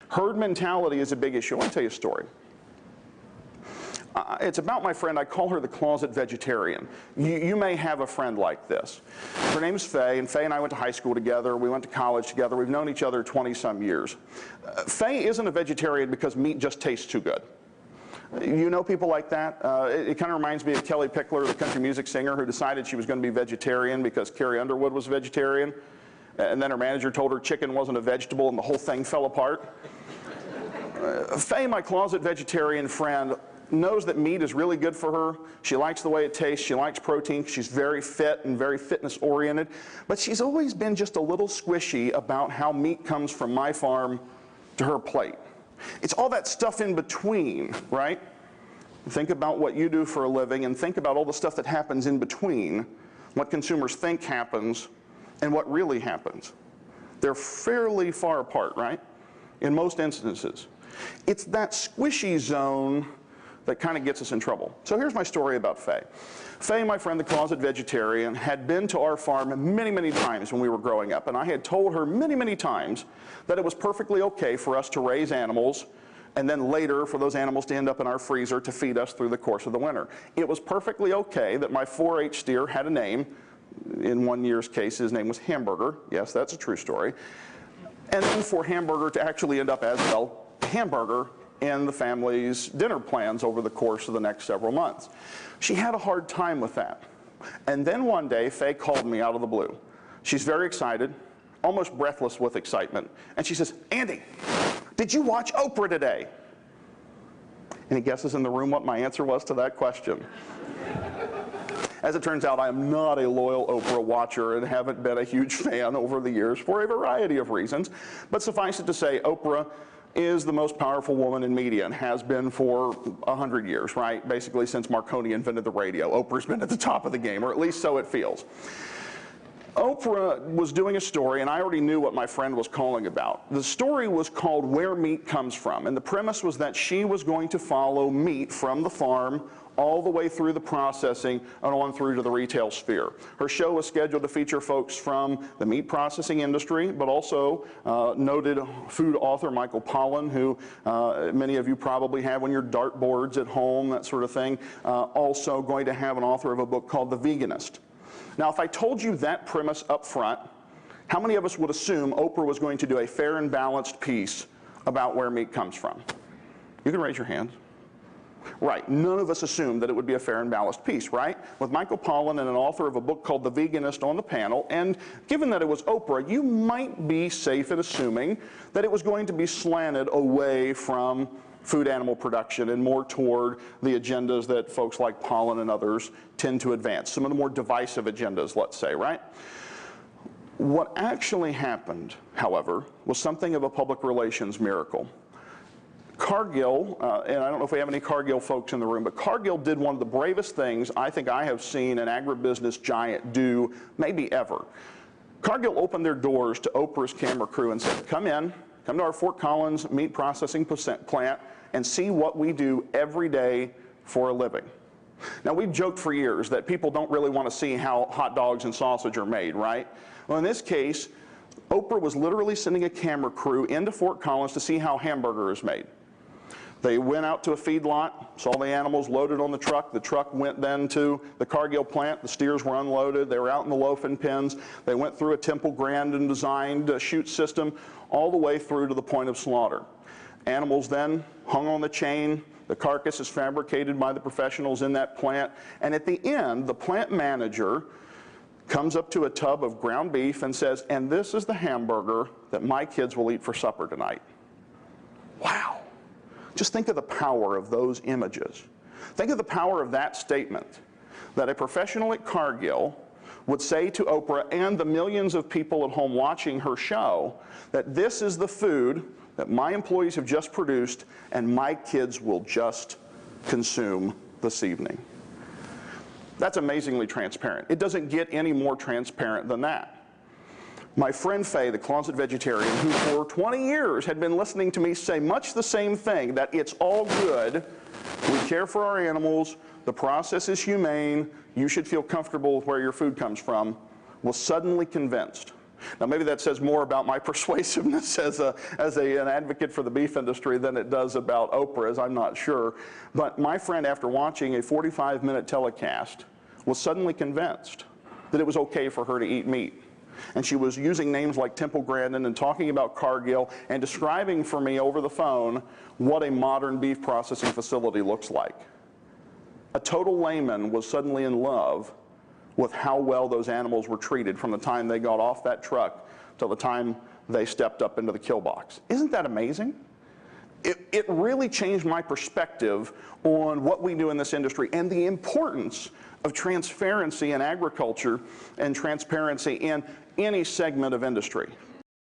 Herd mentality is a big issue. I want to tell you a story. It's about my friend. I call her the closet vegetarian. You may have a friend like this. Her name is Faye, and Faye and I went to high school together. We went to college together. We've known each other 20-some years. Faye isn't a vegetarian because meat just tastes too good. You know people like that? It kind of reminds me of Kelly Pickler, the country music singer, who decided she was going to be vegetarian because Carrie Underwood was a vegetarian. And then her manager told her chicken wasn't a vegetable, and the whole thing fell apart. Faye, my closet vegetarian friend, knows that meat is really good for her. She likes the way it tastes. She likes protein. She's very fit and very fitness oriented. But she's always been just a little squishy about how meat comes from my farm to her plate. It's all that stuff in between, right? Think about what you do for a living and think about all the stuff that happens in between, what consumers think happens and what really happens. They're fairly far apart, right? In most instances. It's that squishy zone that kind of gets us in trouble. So here's my story about Faye. Faye, my friend, the closet vegetarian, had been to our farm many, many times when we were growing up, and I had told her many, many times that it was perfectly okay for us to raise animals and then later for those animals to end up in our freezer to feed us through the course of the winter. It was perfectly okay that my 4-H steer had a name. In one year's case, his name was Hamburger. Yes, that's a true story. And then for Hamburger to actually end up as, well, Hamburger in the family's dinner plans over the course of the next several months. She had a hard time with that. And then one day, Faye called me out of the blue. She's very excited, almost breathless with excitement. And she says, Andy, did you watch Oprah today? Any guesses in the room what my answer was to that question? As it turns out, I am not a loyal Oprah watcher and haven't been a huge fan over the years for a variety of reasons. But suffice it to say, Oprah is the most powerful woman in media and has been for 100 years, right? Basically since Marconi invented the radio. Oprah's been at the top of the game, or at least so it feels. Oprah was doing a story, and I already knew what my friend was calling about. The story was called Where Meat Comes From, and the premise was that she was going to follow meat from the farm all the way through the processing and on through to the retail sphere. Her show was scheduled to feature folks from the meat processing industry, but also noted food author Michael Pollan, who many of you probably have on your dartboards at home, that sort of thing. Also going to have an author of a book called The Veganist. Now, if I told you that premise up front, how many of us would assume Oprah was going to do a fair and balanced piece about where meat comes from? You can raise your hands. Right, none of us assumed that it would be a fair and balanced piece, right? With Michael Pollan and an author of a book called The Veganist on the panel, and given that it was Oprah, you might be safe in assuming that it was going to be slanted away from food animal production and more toward the agendas that folks like Pollan and others tend to advance, some of the more divisive agendas, let's say, right? What actually happened, however, was something of a public relations miracle. Cargill, and I don't know if we have any Cargill folks in the room, but Cargill did one of the bravest things I think I have seen an agribusiness giant do maybe ever. Cargill opened their doors to Oprah's camera crew and said, come to our Fort Collins meat processing plant and see what we do every day for a living. Now, we've joked for years that people don't really want to see how hot dogs and sausage are made, right? Well, in this case, Oprah was literally sending a camera crew into Fort Collins to see how hamburger is made. They went out to a feedlot, saw the animals loaded on the truck. The truck went then to the Cargill plant. The steers were unloaded. They were out in the loafing pens. They went through a Temple Grandin and designed chute system all the way through to the point of slaughter. Animals then hung on the chain. The carcass is fabricated by the professionals in that plant. And at the end, the plant manager comes up to a tub of ground beef and says, and this is the hamburger that my kids will eat for supper tonight. Wow. Just think of the power of those images. Think of the power of that statement, that a professional at Cargill would say to Oprah and the millions of people at home watching her show that this is the food that my employees have just produced and my kids will just consume this evening. That's amazingly transparent. It doesn't get any more transparent than that. My friend Faye, the closet vegetarian, who for 20 years had been listening to me say much the same thing, that it's all good, we care for our animals, the process is humane, you should feel comfortable with where your food comes from, was suddenly convinced. Now maybe that says more about my persuasiveness as an advocate for the beef industry than it does about Oprah's, I'm not sure. But my friend, after watching a 45-minute telecast, was suddenly convinced that it was okay for her to eat meat. And she was using names like Temple Grandin and talking about Cargill and describing for me over the phone what a modern beef processing facility looks like. A total layman was suddenly in love with how well those animals were treated from the time they got off that truck till the time they stepped up into the kill box. Isn't that amazing? It really changed my perspective on what we do in this industry and the importance of transparency in agriculture and transparency in any segment of industry.